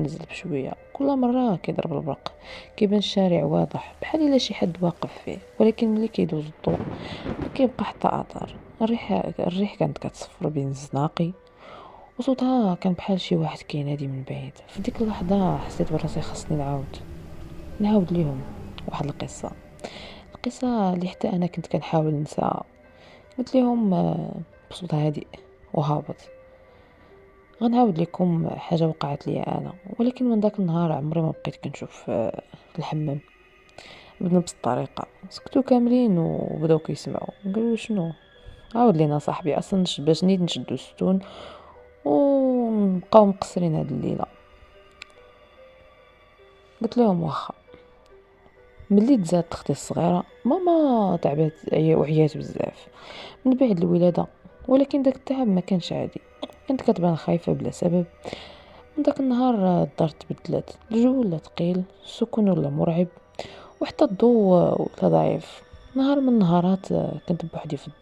كتنزل بشوية، كل مرة كيضرب البرق، كيبان الشارع واضح بحال إلا شي حد واقف فيه، ولكن ملي كيدوز الضوء مكيبقى حتى أثر. الريح كانت كتصفر بين الزناقي، وصوتها كان بحال شي واحد كينادي من بعيد. في ديك اللحظة حسيت براسي خاصني نعاود ليهم واحد القصة اللي حتى أنا كنت كنحاول ننساها. قلت لهم بصوت هادئ وهابط: غنعاود لكم حاجة وقعت لي أنا، ولكن من داك النهار عمري ما بقيت كنشوف الحمام بنفس الطريقة. سكتوا كاملين وبداو كيسمعوا، قالوا: شنو؟ عاود لينا صاحبي، اصلا باش نيت نشدو الستون ونبقاو مقصرين هاد الليلة. قلت لهم واخا. ملي تزادت اختي الصغيرة ماما تعبت وعيات بزاف من بعد الولادة، ولكن داك التعب ما كانش عادي، كنت كتبان خايفة بلا سبب. من داك النهار الدار تبدلت، الجو ولا ثقيل، السكون ولا مرعب، وحتى الضوء ولا ضعيف. نهار من النهارات كنت بوحدي في الدار.